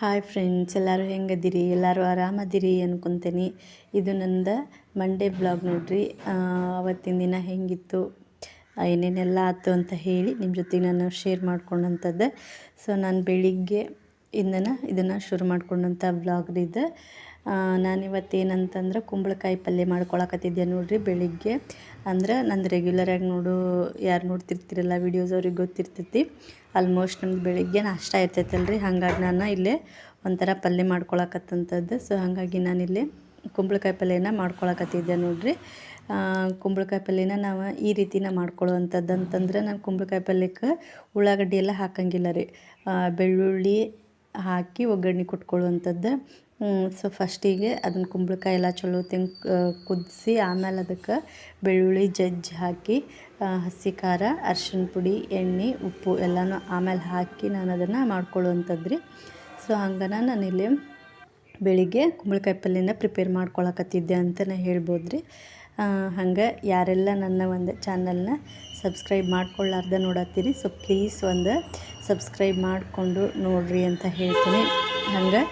Hi friends, ಎಲ್ಲರೂ ಹೆಂಗದಿರಿ? ಎಲ್ಲರೂ ಆರಾಮದಿರಿ ಅನ್ಕೊತೀನಿ. ಇದು ನಂದು ಮಂಡೇ ಬ್ಲಾಗ್ ನೋಡ್ರಿ. ಅವತ್ತಿನ ದಿನ ಹೆಂಗಿತ್ತು, ಏನೇನೆಲ್ಲ ಆಯ್ತು ಅಂತ ಹೇಳಿ ನಿಮ್ಮ ಜೊತೆಗೆ ನಾನು ಶೇರ್ ಮಾಡ್ಕೊಂಡಂಥದ್ದು. ಸೊ ನಾನು ಬೆಳಿಗ್ಗೆ ಇದನ್ನು ಶುರು ಮಾಡ್ಕೊಂಡಂಥ ಬ್ಲಾಗ್ ಇದು. ನಾನಿವತ್ತು ಏನಂತಂದ್ರೆ ಕುಂಬಳಕಾಯಿ ಪಲ್ಯ ಮಾಡ್ಕೊಳಕತ್ತಿದ್ದೆ ನೋಡ್ರಿ ಬೆಳಿಗ್ಗೆ. ಅಂದ್ರೆ ನಂದು ರೆಗ್ಯುಲರಾಗಿ ಯಾರು ನೋಡ್ತಿರ್ತಿರಲ್ಲ ವೀಡಿಯೋಸ್ ಅವ್ರಿಗೆ ಗೊತ್ತಿರ್ತೈತಿ. ಆಲ್ಮೋಸ್ಟ್ ನಮ್ದು ಬೆಳಿಗ್ಗೆ ನಾಷ್ಟ ಇರ್ತೈತಲ್ರಿ, ಹಾಗಾಗಿ ನಾನು ಇಲ್ಲೇ ಒಂಥರ ಪಲ್ಯ ಮಾಡ್ಕೊಳಕತ್ತಂಥದ್ದು. ಸೊ ಹಾಗಾಗಿ ನಾನಿಲ್ಲಿ ಕುಂಬಳಕಾಯಿ ಪಲ್ಯನ ಮಾಡ್ಕೊಳಕತ್ತಿದ್ದೆ ನೋಡ್ರಿ. ಕುಂಬಳಕಾಯಿ ಪಲ್ಯನ ನಾವು ಈ ರೀತಿನ ಮಾಡ್ಕೊಳ್ಳುವಂಥದ್ದು ಅಂತಂದ್ರೆ, ನಾನು ಕುಂಬಳಕಾಯಿ ಪಲ್ಯಕ್ಕೆ ಉಳ್ಳಾಗಡ್ಡಿ ಎಲ್ಲ ಹಾಕಂಗಿಲ್ಲ ರೀ. ಬೆಳ್ಳುಳ್ಳಿ ಹಾಕಿ ಒಗ್ಗರಣೆ ಕೊಟ್ಕೊಳ್ಳುವಂಥದ್ದು. ಸೊ ಫಸ್ಟಿಗೆ ಅದನ್ನು ಕುಂಬಳಕಾಯಿ ಎಲ್ಲ ಚಲೋ ಕುದಿಸಿ, ಆಮೇಲೆ ಅದಕ್ಕೆ ಬೆಳ್ಳುಳ್ಳಿ ಜಜ್ಜಿ ಹಾಕಿ, ಹಸಿ ಖಾರ, ಅರ್ಶಿಣ ಪುಡಿ, ಎಣ್ಣೆ, ಉಪ್ಪು ಎಲ್ಲನೂ ಆಮೇಲೆ ಹಾಕಿ ನಾನು ಅದನ್ನು ಮಾಡ್ಕೊಳ್ಳುವಂಥದ್ದು ರೀ. ಸೊ ಹಂಗನ ನಾನಿಲ್ಲಿ ಬೆಳಿಗ್ಗೆ ಕುಂಬಳಕಾಯಿ ಪಲ್ಯನ ಪ್ರಿಪೇರ್ ಮಾಡ್ಕೊಳಕತ್ತಿದ್ದೆ ಅಂತಲೇ ಹೇಳ್ಬೋದು ರೀ. ಹಂಗೆ ಯಾರೆಲ್ಲ ನನ್ನ ಒಂದು ಚಾನಲ್ನ ಸಬ್ಸ್ಕ್ರೈಬ್ ಮಾಡ್ಕೊಳ್ಳಾರ್ದೆ ನೋಡತ್ತೀರಿ, ಸೊ ಪ್ಲೀಸ್ ಒಂದು ಸಬ್ಸ್ಕ್ರೈಬ್ ಮಾಡಿಕೊಂಡು ನೋಡ್ರಿ ಅಂತ ಹೇಳ್ತೀನಿ. ಹಂಗೆ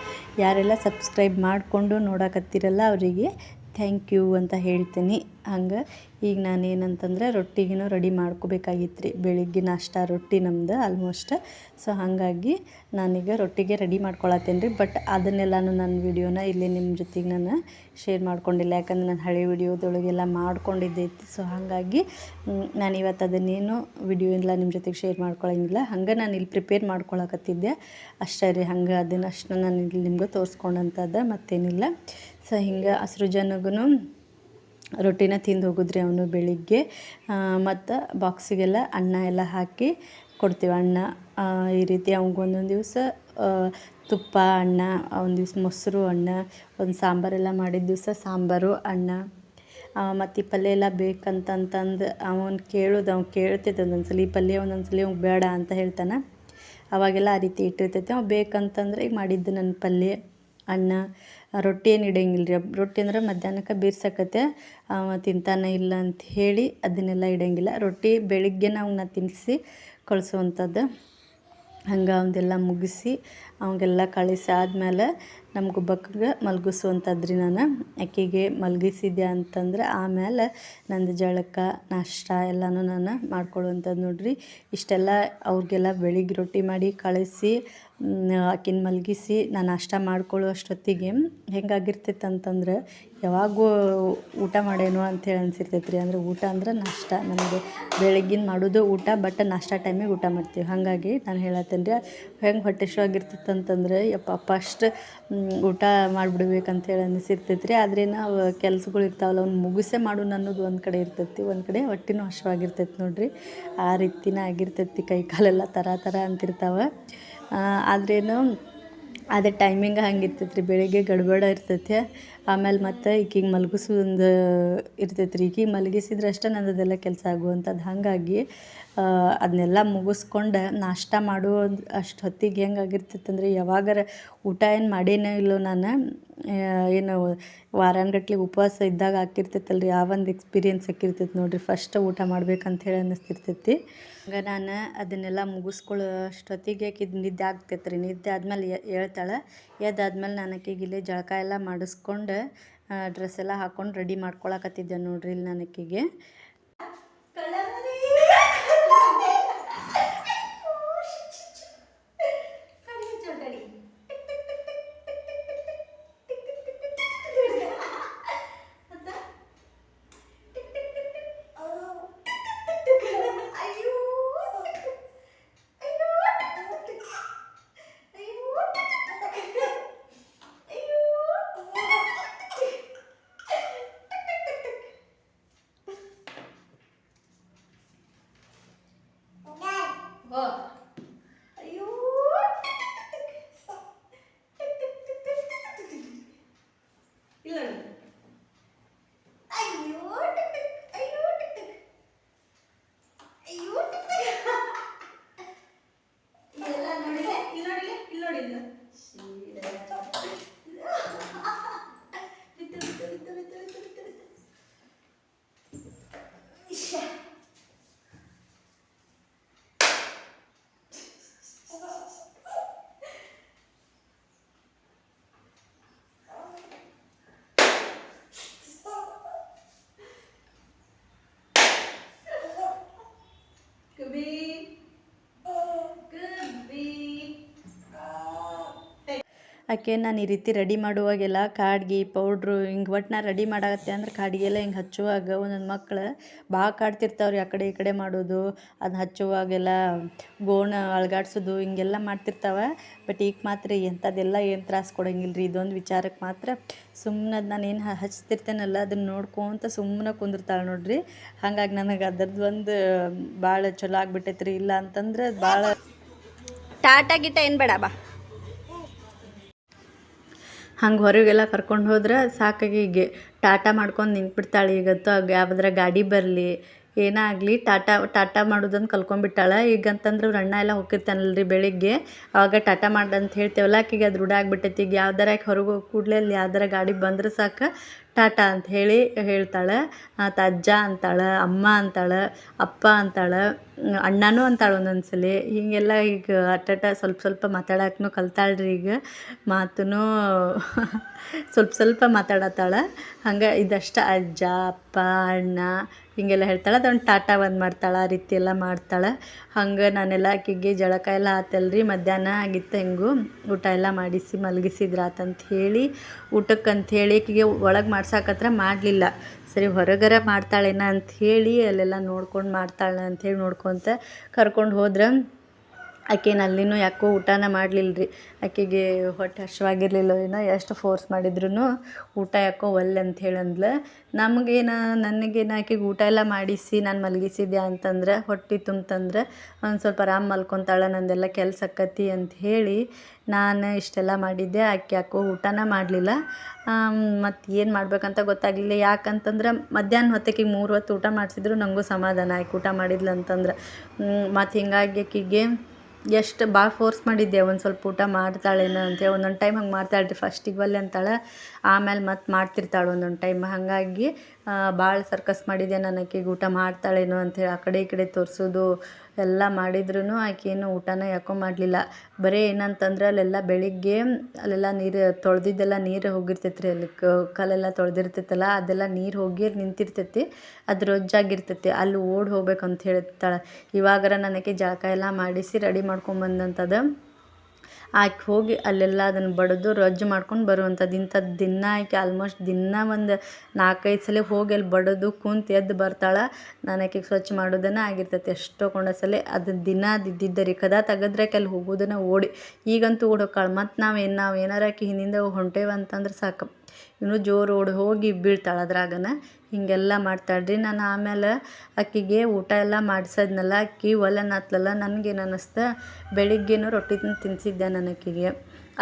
ಯಾರೆಲ್ಲ ಸಬ್ಸ್ಕ್ರೈಬ್ ಮಾಡಿಕೊಂಡು ನೋಡಕತ್ತೀರಲ್ಲ ಅವರಿಗೆ ಥ್ಯಾಂಕ್ ಯು ಅಂತ ಹೇಳ್ತೀನಿ. ಹಂಗೆ ಈಗ ನಾನೇನಂತಂದ್ರೆ ರೊಟ್ಟಿಗೂ ರೆಡಿ ಮಾಡ್ಕೋಬೇಕಾಗಿತ್ತು ರೀ. ಬೆಳಿಗ್ಗೆ ನಾಷ್ಟ ರೊಟ್ಟಿ ನಮ್ದು ಆಲ್ಮೋಸ್ಟ್. ಸೊ ಹಾಗಾಗಿ ನಾನೀಗ ರೊಟ್ಟಿಗೆ ರೆಡಿ ಮಾಡ್ಕೊಳತ್ತೇನೆ ರೀ. ಬಟ್ ಅದನ್ನೆಲ್ಲನೂ ನನ್ನ ವೀಡಿಯೋನ ಇಲ್ಲಿ ನಿಮ್ಮ ಜೊತೆಗೆ ನಾನು ಶೇರ್ ಮಾಡ್ಕೊಂಡಿಲ್ಲ, ಯಾಕಂದ್ರೆ ನಾನು ಹಳೆ ವೀಡಿಯೋದೊಳಗೆಲ್ಲ ಮಾಡ್ಕೊಂಡಿದ್ದೈತಿ. ಸೊ ಹಾಗಾಗಿ ನಾನಿವತ್ತು ಅದನ್ನೇನು ವಿಡಿಯೋ ಎಲ್ಲ ನಿಮ್ಮ ಜೊತೆಗೆ ಶೇರ್ ಮಾಡ್ಕೊಳಂಗಿಲ್ಲ. ಹಂಗೆ ನಾನು ಇಲ್ಲಿ ಪ್ರಿಪೇರ್ ಮಾಡ್ಕೊಳಕತ್ತಿದ್ದೆ ಅಷ್ಟೇ ರೀ. ಹಂಗೆ ಅದನ್ನಷ್ಟು ನಾನು ಇಲ್ಲಿ ನಿಮ್ಗೆ ತೋರಿಸ್ಕೊಂಡಂಥದ್ದು, ಮತ್ತೇನಿಲ್ಲ. ಸೊ ಹಿಂಗೆ ಹಸ್ರು ಜನಗೂ ರೊಟ್ಟಿನ ತಿಂದು ಹೋಗಿದ್ರಿ ಅವನು ಬೆಳಿಗ್ಗೆ. ಮತ್ತು ಬಾಕ್ಸಿಗೆಲ್ಲ ಅನ್ನ ಎಲ್ಲ ಹಾಕಿ ಕೊಡ್ತೀವಿ. ಅನ್ನ ಈ ರೀತಿ ಅವ್ಗೆ ಒಂದೊಂದು ದಿವಸ ತುಪ್ಪ ಅನ್ನ, ಒಂದು ದಿವಸ ಮೊಸರು ಅನ್ನ, ಒಂದು ಸಾಂಬಾರೆಲ್ಲ ಮಾಡಿದ ದಿವಸ ಸಾಂಬಾರು ಅನ್ನ, ಮತ್ತು ಈ ಪಲ್ಯ ಎಲ್ಲ ಬೇಕಂತಂದು ಅವ್ನು ಕೇಳ್ತೈತೆ ಒಂದೊಂದ್ಸಲ ಈ ಪಲ್ಯ, ಒಂದೊಂದ್ಸಲ ಅವ್ನು ಬೇಡ ಅಂತ ಹೇಳ್ತಾನೆ. ಅವಾಗೆಲ್ಲ ಆ ರೀತಿ ಇಟ್ಟಿರ್ತೈತೆ. ಅವ್ನು ಬೇಕಂತಂದ್ರೆ ಈಗ ಮಾಡಿದ್ದು ನನ್ನ ಪಲ್ಯ, ಅನ್ನ, ರೊಟ್ಟಿ ಏನು ಇಡಂಗಿಲ್ಲ ರೀ. ರೊಟ್ಟಿ ಅಂದ್ರೆ ಮಧ್ಯಾಹ್ನಕ್ಕೆ ಬೀರ್ಸಕತ್ತೆ ತಿಂತಾನೆ ಇಲ್ಲ ಅಂತ ಹೇಳಿ ಅದನ್ನೆಲ್ಲ ಇಡಂಗಿಲ್ಲ. ರೊಟ್ಟಿ ಬೆಳಿಗ್ಗೆ ನಾವು ತಿನ್ನಿಸಿ ಕಳಿಸುವಂಥದ್ದು. ಹಂಗೆ ಅವನ್ನೆಲ್ಲ ಮುಗಿಸಿ ಅವಂಗೆಲ್ಲ ಕಳಿಸಿ ಆದಮೇಲೆ ನಮ್ಮ ಗುಬ್ಬಕ್ಕಗೆ ಮಲಗಿಸುವಂಥದ್ದು ರೀ. ನಾನು ಆಕೆಗೆ ಮಲಗಿಸಿದ್ದೆ ಅಂತಂದ್ರೆ ಆಮೇಲೆ ನಂದು ಜಳಕ ನಾಷ್ಟ ಎಲ್ಲನೂ ನಾನು ಮಾಡ್ಕೊಳ್ಳುವಂಥದ್ದು ನೋಡ್ರಿ. ಇಷ್ಟೆಲ್ಲ ಅವ್ರಿಗೆಲ್ಲ ಬೆಳಿಗ್ಗೆ ರೊಟ್ಟಿ ಮಾಡಿ ಕಳಿಸಿ ಆಕಿನ ಮಲಗಿಸಿ ನಾನು ನಾಷ್ಟ ಮಾಡ್ಕೊಳ್ಳೋ ಅಷ್ಟೊತ್ತಿಗೆ ಹೆಂಗಾಗಿರ್ತೈತೆ ಅಂತಂದ್ರೆ, ಯಾವಾಗೂ ಊಟ ಮಾಡೇನೋ ಅಂಥೇಳಿ ಅನಿಸಿರ್ತೈತೆ ರೀ. ಅಂದರೆ ಊಟ ಅಂದ್ರೆ ನಾಷ್ಟ, ನಮಗೆ ಬೆಳಗ್ಗಿನ ಮಾಡೋದು ಊಟ, ಬಟ್ ನಾಷ್ಟ ಟೈಮಿಗೆ ಊಟ ಮಾಡ್ತೀವಿ. ಹಾಗಾಗಿ ನಾನು ಹೇಳತ್ತೇನೆ ರೀ, ಹೆಂಗೆ ಹೊಟ್ಟೆ ಅಂತಂದ್ರೆ ಅಂತಂದ್ರೆ ಫಸ್ಟ್ ಊಟ ಮಾಡಿಬಿಡ್ಬೇಕಂತೇಳಿ ಅನಿಸಿರ್ತೈತೆ ರೀ. ಆದರೆ ನಾವು ಕೆಲ್ಸಗಳು ಇರ್ತಾವಲ್ಲ, ಅವ್ನು ಮುಗಿಸೇ ಮಾಡೋಣ ಅನ್ನೋದು ಒಂದು ಕಡೆ ಇರ್ತೈತಿ, ಒಂದು ಕಡೆ ಹೊಟ್ಟೆನೂ ಹಶ್ವಾಗಿರ್ತೈತಿ ನೋಡ್ರಿ. ಆ ರೀತಿನ ಆಗಿರ್ತೈತಿ. ಕೈ ಕಾಲೆಲ್ಲ ಥರ ಅಂತಿರ್ತಾವೆ. ಆದ್ರೇನು ಅದೇ ಟೈಮಿಂಗ್ ಹಂಗಿರ್ತೈತೆ ರೀ. ಬೆಳಿಗ್ಗೆ ಗಡ್ಬಡ ಇರ್ತೈತೆ. ಆಮೇಲೆ ಮತ್ತು ಈಕಿಗೆ ಮಲಗಿಸೋದು ಇರ್ತೈತೆ ರೀ. ಈಕಿಗೆ ಮಲಗಿಸಿದ್ರೆ ಅಷ್ಟೇ ನಂದು ಅದೆಲ್ಲ ಕೆಲಸ ಆಗುವಂಥದ್ದು. ಹಾಗಾಗಿ ಅದನ್ನೆಲ್ಲ ಮುಗಿಸ್ಕೊಂಡು ನಾಷ್ಟ ಮಾಡೋ ಅಷ್ಟು ಹೊತ್ತಿಗೆ ಹೆಂಗಾಗಿರ್ತೈತೆ ಅಂದರೆ, ಯಾವಾಗಾರ ಊಟ ಏನು ಮಾಡೇನೋ ಇಲ್ಲೋ ನಾನು, ಏನು ವಾರಾನ್ಗಟ್ಲೆ ಉಪವಾಸ ಇದ್ದಾಗ ಆಗಿರ್ತೈತಲ್ಲ ರೀ, ಆ ಒಂದು ಎಕ್ಸ್ಪೀರಿಯೆನ್ಸ್ ಆಕಿರ್ತೈತೆ ನೋಡಿರಿ. ಫಸ್ಟ್ ಊಟ ಮಾಡ್ಬೇಕಂತ ಹೇಳಿ ಅನ್ನಿಸ್ತಿರ್ತೈತಿ. ಹಂಗೆ ನಾನು ಅದನ್ನೆಲ್ಲ ಮುಗಿಸ್ಕೊಳ್ಳೋ ಅಷ್ಟೊತ್ತಿಗೆ ಆಕಿದು ನಿದ್ದೆ ಆಗ್ತೈತೆ ರೀ. ನಿದ್ದೆ ಆದಮೇಲೆ ಹೇಳ್ತಾಳೆ. ಎದ್ದಾದ್ಮೇಲೆ ನಾನು ಆಕಿಗೆ ಇಲ್ಲೇ ಜಳಕ ಎಲ್ಲ ಮಾಡಿಸ್ಕೊಂಡು ಡ್ರೆಸ್ ಎಲ್ಲ ಹಾಕ್ಕೊಂಡು ರೆಡಿ ಮಾಡ್ಕೊಳಕತ್ತಿದ್ದೆ ನೋಡ್ರಿ. ಇಲ್ಲಿ ನಾನು ಆಕಿಗೆ ಆಕೆ ನಾನು ಈ ರೀತಿ ರೆಡಿ ಮಾಡುವಾಗೆಲ್ಲ ಕಾಡ್ಗೆ ಪೌಡ್ರು ಹಿಂಗೆ ಒಟ್ಟು ನಾ ರೆಡಿ ಮಾಡಾಕತ್ತೆ ಅಂದ್ರೆ ಕಾಡಿಗೆಲ್ಲ ಹಿಂಗೆ ಹಚ್ಚುವಾಗ ಒಂದೊಂದು ಮಕ್ಳು ಭಾಳ ಕಾಡ್ತಿರ್ತಾವ್ರಿ ಆ ಕಡೆ ಈ ಕಡೆ ಮಾಡೋದು, ಅದನ್ನ ಹಚ್ಚುವಾಗೆಲ್ಲ ಗೋಣ ಅಳ್ಗಾಡ್ಸೋದು ಹಿಂಗೆಲ್ಲ ಮಾಡ್ತಿರ್ತಾವೆ. ಬಟ್ ಈಗ ಮಾತ್ರ ಎಂಥದ್ದೆಲ್ಲ ಏನು ತ್ರಾಸು ಕೊಡೋಂಗಿಲ್ಲ ರೀ. ಇದೊಂದು ವಿಚಾರಕ್ಕೆ ಮಾತ್ರ ಸುಮ್ಮನೆ ಅದು ನಾನು ಏನು ಹಚ್ತಿರ್ತೇನಲ್ಲ ಅದನ್ನು ನೋಡ್ಕೊಂತ ಸುಮ್ಮನೆ ಕುಂದಿರ್ತಾಳೆ ನೋಡ್ರಿ. ಹಾಗಾಗಿ ನನಗೆ ಅದ್ರದ್ದು ಒಂದು ಭಾಳ ಚಲೋ ಆಗ್ಬಿಟ್ಟೈತೆ ರೀ. ಇಲ್ಲ ಅಂತಂದ್ರೆ ಭಾಳ ಟಾಟಾ ಗಿಟ ಏನು ಬೇಡ ಬಾ. ಹಂಗೆ ಹೊರಗೆಲ್ಲ ಕರ್ಕೊಂಡು ಹೋದ್ರೆ ಸಾಕಾಗಿ ಈಗ ಟಾಟಾ ಮಾಡ್ಕೊಂಡು ನಿಂತ್ಬಿಡ್ತಾಳೆ. ಈಗಂತೂ ಯಾವ್ದಾರ ಗಾಡಿ ಬರಲಿ ಏನಾಗಲಿ ಟಾಟಾ ಮಾಡೋದನ್ನು ಕಲ್ಕೊಂಡ್ಬಿಟ್ಟಾಳೆ. ಈಗಂತಂದ್ರೆ ಅವ್ರ ಅಣ್ಣ ಎಲ್ಲ ಹೋಗಿರ್ತಾನಲ್ರಿ ಬೆಳಿಗ್ಗೆ, ಆವಾಗ ಟಾಟಾ ಅಂತ ಹೇಳ್ತೇವಲ್ಲ, ಆಕೆಗೆ ಅದು ರೂಢ ಆಗ್ಬಿಟ್ಟೈತಿ. ಈಗ ಯಾವ್ದಾರ ಆಕೆ ಹೊರಗೆ ಹೋಗಿ ಕೂಡಲೇ ಅಲ್ಲಿ ಯಾವ್ದಾರ ಗಾಡಿ ಬಂದ್ರೆ ಸಾಕು ಟಾಟಾ ಅಂತ ಹೇಳಿ ಹೇಳ್ತಾಳೆ. ಅಜ್ಜ ಅಂತಾಳೆ, ಅಮ್ಮ ಅಂತಾಳೆ, ಅಪ್ಪ ಅಂತಾಳೆ, ಅಣ್ಣನೂ ಅಂತಾಳೆ ಒಂದೊಂದು ಸಲ. ಹೀಗೆಲ್ಲ ಈಗ ಸ್ವಲ್ಪ ಸ್ವಲ್ಪ ಮಾತಾಡಕ್ಕೂ ಕಲ್ತಾಳ್ರಿ. ಈಗ ಮಾತೂ ಸ್ವಲ್ಪ ಮಾತಾಡತ್ತಾಳೆ. ಹಂಗೆ ಇದಷ್ಟು ಅಜ್ಜ, ಅಪ್ಪ, ಅಣ್ಣ ಹೀಗೆಲ್ಲ ಹೇಳ್ತಾಳೆ. ಅದೊಂದು ಟಾಟಾ ಒಂದು ಮಾಡ್ತಾಳೆ. ಆ ರೀತಿ ಎಲ್ಲ ಮಾಡ್ತಾಳೆ. ಹಂಗೆ ನಾನೆಲ್ಲ ಆಕೆಗೆ ಜಳಕ ಎಲ್ಲ ಆತಲ್ರಿ, ಮಧ್ಯಾಹ್ನ ಆಗಿತ್ತು. ಹೆಂಗೂ ಊಟ ಎಲ್ಲ ಮಾಡಿಸಿ ಮಲಗಿಸಿದ್ರಾತಂತ ಹೇಳಿ ಊಟಕ್ಕಂಥೇಳಿ ಆಕೆಗೆ ಒಳಗೆ ಮಾಡ್ಸಕತ್ರ ಮಾಡಲಿಲ್ಲ. ಸರಿ ಹೊರಗರ ಮಾಡ್ತಾಳೇನ ಅಂಥೇಳಿ ಅಲ್ಲೆಲ್ಲ ನೋಡ್ಕೊಂಡು ಮಾಡ್ತಾಳೆ ಅಂಥೇಳಿ ನೋಡ್ಕೊತ ಕರ್ಕೊಂಡು ಹೋದ್ರೆ ಆಕೆನ ಅಲ್ಲಿನೂ ಯಾಕೋ ಊಟನ ಮಾಡಲಿಲ್ಲ ರೀ. ಆಕೆಗೆ ಹೊಟ್ಟೆ ಹಶ್ವಾಗಿರಲಿಲ್ಲ ಏನೋ, ಎಷ್ಟು ಫೋರ್ಸ್ ಮಾಡಿದ್ರು ಊಟ ಯಾಕೋ ಒಲ್ಲೆ ಅಂತ ಹೇಳಂದ್ಲು. ನನಗೇನು ಆಕೆಗೆ ಊಟ ಎಲ್ಲ ಮಾಡಿಸಿ ನಾನು ಮಲಗಿಸಿದ್ಯಾ ಅಂತಂದ್ರೆ ಹೊಟ್ಟೆ ತುಂಬಂದ್ರೆ ಒಂದು ಸ್ವಲ್ಪ ಆರಾಮ್ ಮಲ್ಕೊತಾಳೆ, ನಂದೆಲ್ಲ ಕೆಲಸ ಆಕ್ಕತಿ ಅಂತ ಹೇಳಿ ನಾನು ಇಷ್ಟೆಲ್ಲ ಮಾಡಿದ್ದೆ. ಆಕೆ ಯಾಕೋ ಊಟನ ಮಾಡಲಿಲ್ಲ. ಮತ್ತು ಏನು ಮಾಡ್ಬೇಕಂತ ಗೊತ್ತಾಗಲಿಲ್ಲ. ಯಾಕಂತಂದ್ರೆ ಮಧ್ಯಾಹ್ನ ಹೊತ್ತಿಗೆ 3 ಹೊತ್ತು ಊಟ ಮಾಡಿಸಿದ್ರು ನನಗೂ ಸಮಾಧಾನ. ಆಕೆ ಊಟ ಮಾಡಿದ್ಲು ಅಂತಂದ್ರೆ ಮತ್ತು ಹಿಂಗಾಗಿ ಆಕೆಗೆ ಎಷ್ಟು ಭಾಳ ಫೋರ್ಸ್ ಮಾಡಿದ್ದೆ ಒಂದು ಸ್ವಲ್ಪ ಊಟ ಮಾಡ್ತಾಳೇನೋ ಅಂತೇಳಿ. ಒಂದೊಂದು ಟೈಮ್ ಹಂಗೆ ಮಾಡ್ತಾಳೆ ರೀ. ಫಸ್ಟಿಗೆ ಒಲ್ಲೆ ಅಂತಾಳೆ, ಆಮೇಲೆ ಮತ್ತೆ ಮಾಡ್ತಿರ್ತಾಳೆ ಒಂದೊಂದು ಟೈಮ್. ಹಾಗಾಗಿ ಭಾಳ ಸರ್ಕಸ್ ಮಾಡಿದ್ದೆ ನಾನು ಆಕೆಗೆ ಊಟ ಮಾಡ್ತಾಳೇನೋ ಅಂಥೇಳಿ. ಆ ಕಡೆ ಈ ಕಡೆ ತೋರಿಸೋದು ಎಲ್ಲ ಮಾಡಿದ್ರೂ ಆಕೆಯನ್ನು ಊಟನ ಯಾಕೋ ಮಾಡಲಿಲ್ಲ. ಬರೀ ಏನಂತಂದ್ರೆ ಅಲ್ಲೆಲ್ಲ ಬೆಳಿಗ್ಗೆ ಅಲ್ಲೆಲ್ಲ ನೀರು ತೊಳೆದಿದ್ದೆಲ್ಲ ನೀರು ಹೋಗಿರ್ತೈತೆ ರೀ. ಅಲ್ಲಿ ಕಲ್ಲೆಲ್ಲ ತೊಳೆದಿರ್ತೈತಲ್ಲ ಅದೆಲ್ಲ ನೀರು ಹೋಗಿ ನಿಂತಿರ್ತೈತಿ, ಅದು ರೊಜ್ಜಾಗಿರ್ತೈತಿ. ಅಲ್ಲಿ ಓಡಿ ಹೋಗ್ಬೇಕಂತ ಹೇಳ್ತಾಳೆ. ಇವಾಗರ ನನಗೆ ಜಳಕ ಎಲ್ಲ ಮಾಡಿಸಿ ರೆಡಿ ಮಾಡ್ಕೊಂಬಂದಂಥದ್ದು ಆಕೆ ಹೋಗಿ ಅಲ್ಲೆಲ್ಲ ಅದನ್ನು ಬಡಿದು ರೊಜ್ಜು ಮಾಡ್ಕೊಂಡು ಬರುವಂಥದ್ದು. ಇಂಥದ್ದು ದಿನ ಆಕೆ ಆಲ್ಮೋಸ್ಟ್ ದಿನ ಒಂದು 4-5 ಸಲ ಹೋಗಿ ಅಲ್ಲಿ ಬಡಿದು ಕುಂತು ಎದ್ದು ಬರ್ತಾಳೆ. ನಾನು ಆಕೆಗೆ ಸ್ವಚ್ಛ ಮಾಡೋದನ್ನು ಆಗಿರ್ತೈತಿ ಎಷ್ಟೋ ಸಲ. ಅದು ದಿನ ಇದ್ದಿದ್ದ ರೀ. ಕದ ತೆಗೆದ್ರಾಕೆ ಅಲ್ಲಿ ಹೋಗೋದನ್ನು ಓಡಿ. ಈಗಂತೂ ಓಡಿ ಹೋಗ್ತಾಳೆ. ಮತ್ತು ನಾವು ಏನಾರ ಆಕೆ ಹಿಂದಿಂದ ಹೊಂಟೇವ ಅಂತಂದ್ರೆ ಸಾಕು ಇನ್ನೂ ಜೋರು ಓಡಿ ಹೋಗಿ ಬೀಳ್ತಾಳೆ ಅದ್ರಾಗನ. ಹೀಗೆಲ್ಲ ಮಾಡ್ತಾಳ್ರಿ. ನಾನು ಆಮೇಲೆ ಆಕೆಗೆ ಊಟ ಎಲ್ಲ ಮಾಡಿಸೋದ್ನಲ್ಲ, ಆಕೆ ಒಲೆನಾತ್ಲಲ್ಲ. ನನಗೇನು ಅನ್ನಿಸ್ತು, ಬೆಳಿಗ್ಗೆನೂ ರೊಟ್ಟಿ ತಿನ್ನಿಸಿದ್ದೆ ನಾನು ಆಕೆಗೆ.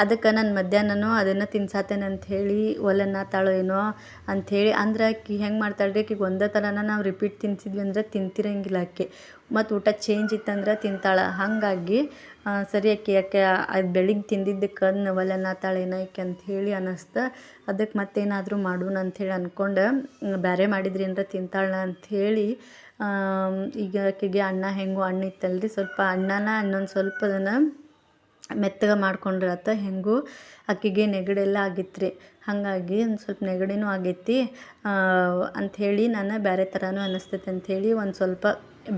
ಅದಕ್ಕೆ ನಾನು ಮಧ್ಯಾಹ್ನನೂ ಅದನ್ನು ತಿನ್ಸಾತೇನೆ ಅಂಥೇಳಿ ಒಲೆನಾತಾಳೋ ಏನೋ ಅಂಥೇಳಿ. ಅಂದ್ರೆ ಆಕೆ ಹೆಂಗೆ ಮಾಡ್ತಾಳ್ರಿ, ಆಕೆಗೆ ಒಂದೇ ಥರನ ನಾವು ರಿಪೀಟ್ ತಿನ್ನಿಸಿದ್ವಿ ಅಂದರೆ ತಿಂತಿರಂಗಿಲ್ಲ ಆಕೆ. ಮತ್ತು ಊಟ ಚೇಂಜ್ ಇತ್ತಂದ್ರೆ ತಿಂತಾಳೆ. ಹಾಗಾಗಿ ಸರಿ ಯಾಕೆ ಅದು ಬೆಳಿಗ್ಗೆ ತಿಂದಿದ್ದಕ್ಕೆ ಒಲೆನಾತಾಳೇನೋ ಆಕೆ ಅಂಥೇಳಿ ಅನ್ನಿಸ್ತು. ಅದಕ್ಕೆ ಮತ್ತೇನಾದರೂ ಮಾಡೋಣ ಅಂಥೇಳಿ ಅಂದ್ಕೊಂಡು ಬೇರೆ ಮಾಡಿದ್ರಿ ಏನಾರ ತಿಂತಾಳೆ ಅಂಥೇಳಿ ಈಗ ಆಕೆಗೆ ಅನ್ನ ಹಣ್ಣು ಇತ್ತಲ್ರಿ, ಸ್ವಲ್ಪ ಅನ್ನನ ಇನ್ನೊಂದು ಸ್ವಲ್ಪ ಅದನ್ನು ಮೆತ್ತಗೆ ಮಾಡ್ಕೊಂಡ್ರಾತ. ಹೆಂಗೂ ಆಕೆಗೆ ನೆಗಡೆಲ್ಲ ಆಗಿತ್ತು ರೀ. ಹಾಗಾಗಿ ಒಂದು ಸ್ವಲ್ಪ ನೆಗಡಿನೂ ಆಗೈತಿ ಅಂಥೇಳಿ ನಾನು ಬೇರೆ ಥರನೂ ಅನ್ನಿಸ್ತೈತೆ ಅಂಥೇಳಿ ಒಂದು ಸ್ವಲ್ಪ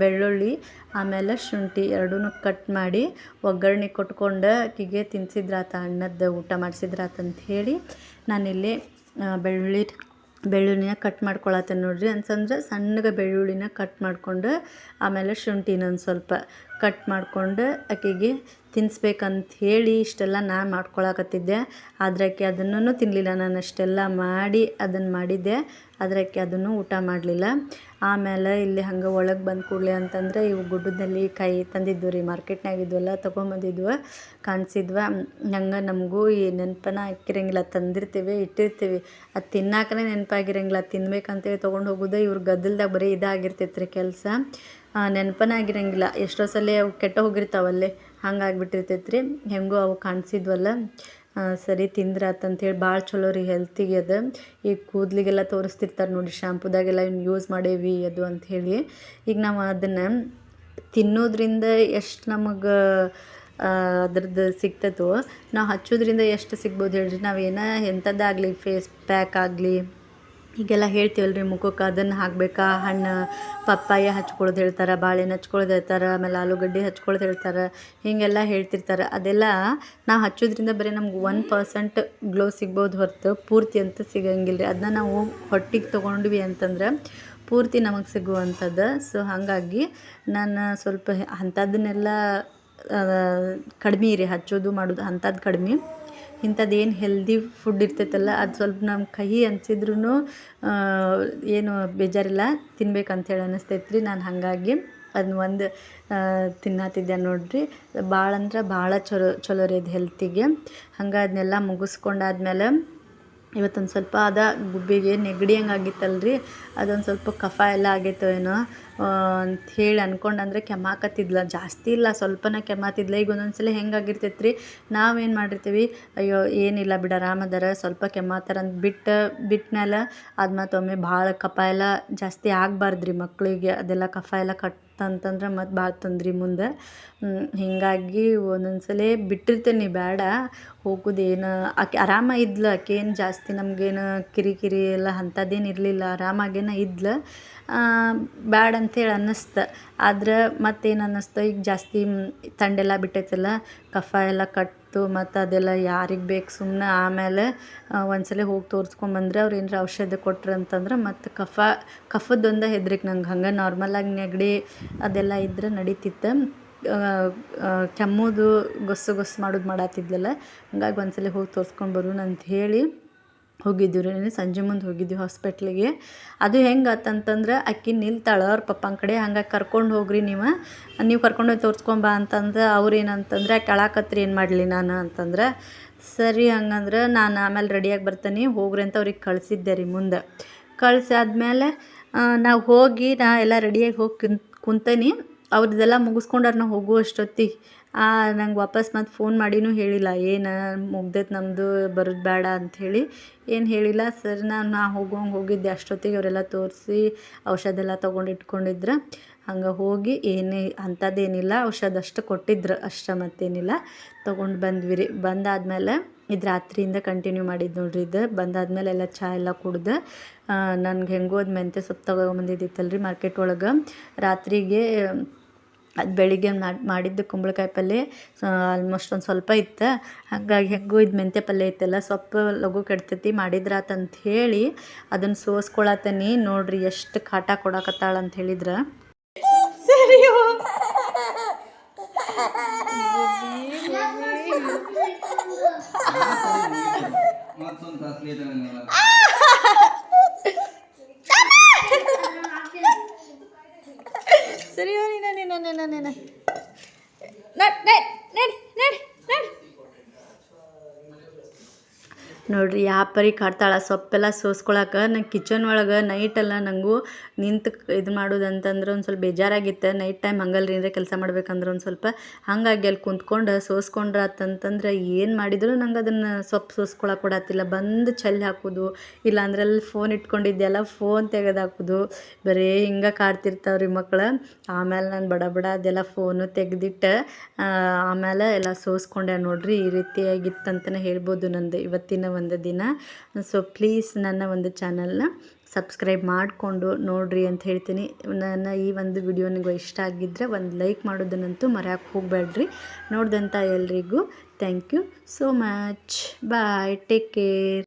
ಬೆಳ್ಳುಳ್ಳಿ ಆಮೇಲೆ ಶುಂಠಿ ಎರಡೂ ಕಟ್ ಮಾಡಿ ಒಗ್ಗರಣೆ ಕೊಟ್ಕೊಂಡು ಆಕೆಗೆ ತಿನ್ನಿಸಿದ್ರಾತ, ಅನ್ನದ ಊಟ ಮಾಡಿಸಿದ್ರಾತಂತ ಹೇಳಿ ನಾನಿಲ್ಲಿ ಬೆಳ್ಳುಳ್ಳಿನ ಕಟ್ ಮಾಡ್ಕೊಳತ್ತೇನೆ ನೋಡ್ರಿ. ಅಂತಂದ್ರೆ ಸಣ್ಣಗೆ ಬೆಳ್ಳುಳ್ಳಿನ ಕಟ್ ಮಾಡಿಕೊಂಡು ಆಮೇಲೆ ಶುಂಠಿನ ಒಂದು ಸ್ವಲ್ಪ ಕಟ್ ಮಾಡಿಕೊಂಡು ಆಕೆಗೆ ತಿನ್ನಿಸ್ಬೇಕಂತ ಹೇಳಿ ಇಷ್ಟೆಲ್ಲ ನಾನು ಮಾಡ್ಕೊಳಕತ್ತಿದ್ದೆ. ಆದರೆ ಆಕೆ ಅದನ್ನು ತಿನ್ನಲಿಲ್ಲ. ನಾನು ಅಷ್ಟೆಲ್ಲ ಮಾಡಿ ಅದನ್ನು ಮಾಡಿದ್ದೆ, ಆದರೆ ಆಕೆ ಅದನ್ನು ಊಟ ಮಾಡಲಿಲ್ಲ. ಆಮೇಲೆ ಇಲ್ಲಿ ಹಂಗೆ ಒಳಗೆ ಬಂದು ಕೂಡಲೇ ಅಂತಂದ್ರೆ ಇವು ಗುಡ್ಡದಲ್ಲಿ ಕಾಯಿ ತಂದಿದ್ವು ರೀ, ಮಾರ್ಕೆಟ್ನಾಗ ಇದ್ವೆಲ್ಲ ತೊಗೊಂಬಂದಿದ್ವು, ಕಾಣಿಸಿದ್ವ. ಹಂಗೆ ನಮಗೂ ಈ ನೆನಪನ ಹಾಕಿರಂಗಿಲ್ಲ. ತಂದಿರ್ತೀವಿ ಇಟ್ಟಿರ್ತೀವಿ, ಅದು ತಿನ್ನಾಕನೇ ನೆನಪಾಗಿರಂಗಿಲ್ಲ. ತಿನ್ಬೇಕಂತೇಳಿ ತೊಗೊಂಡು ಹೋಗೋದು ಇವ್ರ ಗದ್ದಲ್ದಾಗ ಬರೀ ಇದಾಗಿರ್ತೈತೆ ರೀ ಕೆಲಸ. ನೆನಪನ ಆಗಿರಂಗಿಲ್ಲ. ಎಷ್ಟೋ ಸಲ ಅವು ಕೆಟ್ಟ ಹೋಗಿರ್ತಾವಲ್ಲೇ, ಹಂಗಾಗಿಬಿಟ್ಟಿರ್ತೈತೆ ರೀ. ಹೆಂಗೋ ಅವು ಕಾಣಿಸಿದ್ವಲ್ಲ, ಸರಿ ತಿಂದ್ರಾತಂಥೇಳಿ. ಭಾಳ ಚಲೋ ರೀ ಹೆಲ್ತಿಗೆ ಅದು. ಈ ಕೂದಲಿಗೆಲ್ಲ ತೋರಿಸ್ತಿರ್ತಾರೆ ನೋಡಿ, ಶಾಂಪುದಾಗೆಲ್ಲ ಇನ್ನು ಯೂಸ್ ಮಾಡೇವಿ ಅದು ಅಂಥೇಳಿ. ಈಗ ನಾವು ಅದನ್ನು ತಿನ್ನೋದ್ರಿಂದ ಎಷ್ಟು ನಮಗೆ ಅದ್ರದ್ದು ಸಿಗ್ತದೋ, ನಾವು ಹಚ್ಚೋದ್ರಿಂದ ಎಷ್ಟು ಸಿಗ್ಬೋದು ಹೇಳ್ರಿ. ನಾವೇನೋ ಎಂಥದ್ದಾಗಲಿ ಫೇಸ್ ಪ್ಯಾಕ್ ಆಗಲಿ ಹೀಗೆಲ್ಲ ಹೇಳ್ತೀವಲ್ರಿ ಮುಖಕ್ಕೆ ಅದನ್ನು ಹಾಕಬೇಕಾ, ಹಣ್ಣು ಪಪ್ಪಾಯ ಹಚ್ಕೊಳ್ಳೋದು ಹೇಳ್ತಾರೆ, ಬಾಳೆಹಣ್ಣು ಹಚ್ಕೊಳ್ಳೋದು ಹೇಳ್ತಾರೆ, ಆಮೇಲೆ ಆಲೂಗಡ್ಡೆ ಹಚ್ಕೊಳ್ಳೋದು ಹೇಳ್ತಾರೆ, ಹೀಗೆಲ್ಲ ಹೇಳ್ತಿರ್ತಾರೆ. ಅದೆಲ್ಲ ನಾವು ಹಚ್ಚೋದ್ರಿಂದ ಬರೀ ನಮ್ಗೆ 1% ಗ್ಲೋ ಸಿಗ್ಬೋದು ಹೊರತು ಪೂರ್ತಿ ಅಂತೂ ಸಿಗಂಗಿಲ್ಲ ರೀ. ಅದನ್ನ ನಾವು ಹೊಟ್ಟೆಗೆ ತೊಗೊಂಡ್ವಿ ಅಂತಂದ್ರೆ ಪೂರ್ತಿ ನಮಗೆ ಸಿಗುವಂಥದ್ದು. ಸೊ ಹಾಗಾಗಿ ನಾನು ಸ್ವಲ್ಪ ಅಂಥದ್ದನ್ನೆಲ್ಲ ಕಡಿಮೆ ರೀ ಹಚ್ಚೋದು ಮಾಡೋದು, ಅಂಥದ್ದು ಕಡಿಮೆ. ಇಂಥದ್ದೇನು ಹೆಲ್ದಿ ಫುಡ್ ಇರ್ತೈತಲ್ಲ ಅದು ಸ್ವಲ್ಪ ನಮ್ಮ ಕಹಿ ಅನ್ಸಿದ್ರೂ ಏನು ಬೇಜಾರಿಲ್ಲ, ತಿನ್ಬೇಕಂತೇಳಿ ಅನ್ನಿಸ್ತೈತೆ ರೀ. ನಾನು ಹಾಗಾಗಿ ಅದನ್ನ ಒಂದು ತಿನ್ನತ್ತಿದ್ದೆ ನೋಡಿರಿ. ಭಾಳ ಅಂದ್ರೆ ಭಾಳ ಚಲೋ ರೀ ಅದು ಹೆಲ್ತಿಗೆ. ಹಂಗೆ ಅದನ್ನೆಲ್ಲ ಮುಗಿಸ್ಕೊಂಡಾದ್ಮೇಲೆ ಇವತ್ತೊಂದು ಸ್ವಲ್ಪ ಗುಬ್ಬಿಗೆ ನೆಗಡಿ ಹಂಗೆ ಆಗಿತ್ತಲ್ರಿ, ಅದೊಂದು ಸ್ವಲ್ಪ ಕಫ ಎಲ್ಲ ಆಗೈತೋ ಏನೋ ಅಂಥೇಳಿ ಅಂದ್ಕೊಂಡಂದ್ರೆ ಕೆಮ್ಮಾಕತ್ತಿದ್ಲ, ಜಾಸ್ತಿ ಇಲ್ಲ ಸ್ವಲ್ಪನೇ ಕೆಮ್ಮಾತಿದ್ಲ. ಈಗ ಒಂದೊಂದ್ಸಲ ಹೆಂಗಾಗಿರ್ತೈತೆ ರೀ, ನಾವೇನು ಮಾಡಿರ್ತೀವಿ, ಅಯ್ಯೋ ಏನಿಲ್ಲ ಬಿಡ ಆರಾಮದಾರ ಸ್ವಲ್ಪ ಕೆಮ್ಮಾತಾರ ಅಂತ ಬಿಟ್ಮೇಲೆ ಅದು ಮತ್ತೊಮ್ಮೆ ಭಾಳ ಕಫ ಎಲ್ಲ ಜಾಸ್ತಿ ಆಗಬಾರ್ದ್ರಿ ಮಕ್ಕಳಿಗೆ. ಅದೆಲ್ಲ ಕಫ ಎಲ್ಲ ಅಂತಂದ್ರೆ ಮತ್ತು ಭಾಳ ತೊಂದ್ರೆ ಮುಂದೆ. ಹೀಗಾಗಿ ಒಂದೊಂದ್ಸಲ ಬಿಟ್ಟಿರ್ತೇನೆ, ಬೇಡ ಹೋಗೋದೇನು. ಆಕೆ ಆರಾಮ ಇದ್ಲು, ಆಕೆ ಏನು ಜಾಸ್ತಿ ನಮಗೇನು ಕಿರಿಕಿರಿ ಎಲ್ಲ ಅಂಥದ್ದೇನು ಇರಲಿಲ್ಲ, ಆರಾಮಾಗೇನ ಇದ್ಲು. ಬ್ಯಾಡ ಅಂಥೇಳಿ ಅನ್ನಿಸ್ತು. ಆದ್ರೆ ಮತ್ತೇನು ಅನ್ನಿಸ್ತು, ಈಗ ಜಾಸ್ತಿ ಥಂಡೆಲ್ಲ ಬಿಟ್ಟೈತಲ್ಲ, ಕಫ ಎಲ್ಲ ಕಟ್ಟು ಮತ್ತು ಅದೆಲ್ಲ ಯಾರಿಗೆ ಬೇಕು ಸುಮ್ಮನೆ. ಆಮೇಲೆ ಒಂದ್ಸಲ ಹೋಗಿ ತೋರಿಸ್ಕೊಂಬಂದ್ರೆ ಅವ್ರು ಏನಾರ ಔಷಧ ಕೊಟ್ರು ಅಂತಂದ್ರೆ ಮತ್ತು ಕಫದ್ದೊಂದು ಹೆದ್ರಿಕೆ ನಂಗೆ. ಹಂಗೆ ನಾರ್ಮಲಾಗಿ ನೆಗಡಿ ಅದೆಲ್ಲ ಇದ್ರೆ ನಡೀತಿತ್ತು, ಕೆಮ್ಮೋದು ಗೊಸ್ಸು ಮಾಡೋದು ಮಾಡತ್ತಿದ್ಲಲ್ಲ. ಹಂಗಾಗಿ ಒಂದ್ಸಲ ಹೋಗಿ ತೋರಿಸ್ಕೊಂಡು ಬರೋಣ ಅಂತ ಹೇಳಿ ಹೋಗಿದ್ದೀವಿ ರೀ. ಸಂಜೆ ಮುಂದೆ ಹೋಗಿದ್ದೀವಿ ಹಾಸ್ಪಿಟ್ಲಿಗೆ. ಅದು ಹೆಂಗೆ ಆತಂತಂದ್ರೆ ಆಕೆ ನಿಲ್ತಾಳೆ ಅವ್ರ ಪಪ್ಪನ ಕಡೆ, ಹಂಗಾಗಿ ಕರ್ಕೊಂಡು ಹೋಗ್ರಿ ನೀವು ಕರ್ಕೊಂಡೋಗಿ ತೋರಿಸ್ಕೊಂಬಾ ಅಂತಂದ್ರೆ ಅವ್ರು ಏನಂತಂದ್ರೆ ಕೆಳಕತ್ರಿ ಏನು ಮಾಡಲಿ ನಾನು ಅಂತಂದ್ರೆ, ಸರಿ ಹಂಗಂದ್ರೆ ನಾನು ಆಮೇಲೆ ರೆಡಿಯಾಗಿ ಬರ್ತೀನಿ ಹೋಗ್ರಿ ಅಂತ ಅವ್ರಿಗೆ ಕಳಿಸಿದ್ದೆ ರೀ. ಮುಂದೆ ಕಳಿಸಾದ್ಮೇಲೆ ನಾವು ಹೋಗಿ ಎಲ್ಲ ರೆಡಿಯಾಗಿ ಹೋಗಿ ಕುಂತೇನಿ. ಅವ್ರದ್ದೆಲ್ಲ ಮುಗಿಸ್ಕೊಂಡಾರ ನಾವು ಹೋಗುವಷ್ಟೊತ್ತಿಗೆ ನಂಗೆ ವಾಪಸ್ ಮತ್ತು ಫೋನ್ ಮಾಡಿನೂ ಹೇಳಿಲ್ಲ, ಏನು ಮುಗ್ದೈತೆ ನಮ್ಮದು ಬರೋದು ಬೇಡ ಅಂಥೇಳಿ ಏನು ಹೇಳಿಲ್ಲ. ಸರಿ ನಾ ಹೋಗಿದ್ದೆ ಅಷ್ಟೊತ್ತಿಗೆ ಅವರೆಲ್ಲ ತೋರಿಸಿ ಔಷಧ ಎಲ್ಲ ತೊಗೊಂಡು ಇಟ್ಕೊಂಡಿದ್ರು. ಹಂಗೆ ಹೋಗಿ ಅಂಥದ್ದೇನಿಲ್ಲ, ಔಷಧ ಅಷ್ಟು ಕೊಟ್ಟಿದ್ರು ಅಷ್ಟೇ, ಮತ್ತೇನಿಲ್ಲ. ತೊಗೊಂಡು ಬಂದ್ವಿ ರೀ. ಬಂದಾದಮೇಲೆ ಇದು ರಾತ್ರಿಯಿಂದ ಕಂಟಿನ್ಯೂ ಮಾಡಿದ್ದು ನೋಡ್ರಿ. ಇದು ಬಂದಾದಮೇಲೆ ಎಲ್ಲ ಚಹಾ ಎಲ್ಲ ಕುಡ್ದು ನನಗೆ ಹೆಂಗೋ ಅದು ಮೆಂತ್ಯ ಸೊಪ್ಪು ತೊಗೊಂಬಂದಿದ್ದಿತ್ತಲ್ರಿ ಮಾರ್ಕೆಟ್ ಒಳಗೆ. ರಾತ್ರಿಗೆ ಅದು ಬೆಳಿಗ್ಗೆ ಮಾಡಿದ್ದು ಕುಂಬಳಕಾಯಿ ಪಲ್ಯ ಆಲ್ಮೋಸ್ಟ್ ಒಂದು ಸ್ವಲ್ಪ ಇತ್ತು. ಹಾಗಾಗಿ ಹೆಂಗೂ ಇದು ಮೆಂತ್ಯ ಪಲ್ಯ ಇತ್ತಲ್ಲ, ಸೊಪ್ಪು ಲಘು ಕೆಡ್ತೈತಿ ಮಾಡಿದ್ರಾತಂತ ಹೇಳಿ ಅದನ್ನು ಸೋಸ್ಕೊಳತನಿ. ನೋಡ್ರಿ ಎಷ್ಟು ಕಾಟ ಕೊಡಕತ್ತಾಳ ಅಂತ ಹೇಳಿದ್ರೆ ಸರಿ. ಸರಿ ನೋಡ್ರಿ ಯಾವ ಪರಿ ಕಾಡ್ತಾಳೆ ಸೊಪ್ಪೆಲ್ಲ ಸೋಸ್ಕೊಳಕ್ಕೆ. ನಂಗೆ ಕಿಚನ್ ಒಳಗೆ ನೈಟೆಲ್ಲ ನನಗೂ ನಿಂತು ಇದು ಮಾಡೋದಂತಂದ್ರೆ ಒಂದು ಸ್ವಲ್ಪ ಬೇಜಾರಾಗಿತ್ತು. ನೈಟ್ ಟೈಮ್ ಹಂಗಲ್ರಿ ಏನಾರ ಕೆಲಸ ಮಾಡ್ಬೇಕಂದ್ರೆ ಒಂದು ಸ್ವಲ್ಪ ಹಾಗಾಗಿ ಅಲ್ಲಿ ಕುಂತ್ಕೊಂಡು ಸೋಸ್ಕೊಂಡ್ರೆ ಆತಂತಂದ್ರೆ ಏನು ಮಾಡಿದ್ರು ನಂಗೆ ಅದನ್ನು ಸೊಪ್ಪು ಸೋಸ್ಕೊಳಕ್ಕೆ ಕೊಡತ್ತಿಲ್ಲ. ಬಂದು ಚೆಲ್ಲಿ ಹಾಕೋದು, ಇಲ್ಲಾಂದ್ರೆ ಅಲ್ಲಿ ಫೋನ್ ಇಟ್ಕೊಂಡಿದ್ದೆಲ್ಲ ಫೋನ್ ತೆಗೆದು ಹಾಕೋದು, ಬರೀ ಹಿಂಗೆ ಕಾಡ್ತಿರ್ತಾವ್ರಿ ಮಕ್ಕಳು. ಆಮೇಲೆ ನಾನು ಬಡ ಅದೆಲ್ಲ ಫೋನು ತೆಗೆದಿಟ್ಟು ಆಮೇಲೆ ಎಲ್ಲ ಸೋಸ್ಕೊಂಡೆ ನೋಡ್ರಿ. ಈ ರೀತಿಯಾಗಿತ್ತಂತಲೇ ಹೇಳ್ಬೋದು ನಂದು ಇವತ್ತಿನ ಒಂದು ದಿನ. ಸೊ ಪ್ಲೀಸ್ ನನ್ನ ಒಂದು ಚಾನಲ್ನ ಸಬ್ಸ್ಕ್ರೈಬ್ ಮಾಡಿಕೊಂಡು ನೋಡ್ರಿ ಅಂತ ಹೇಳ್ತೀನಿ. ನನ್ನ ಈ ಒಂದು ವಿಡಿಯೋ ನಿಮಗೆ ಇಷ್ಟ ಆಗಿದ್ದರೆ ಒಂದು ಲೈಕ್ ಮಾಡೋದನ್ನಂತೂ ಮರೆಯೋಕ್ಕೆ ಹೋಗಬೇಡ್ರಿ. ನೋಡಿದಂಥ ಎಲ್ರಿಗೂ thank you so much. Bye, take care.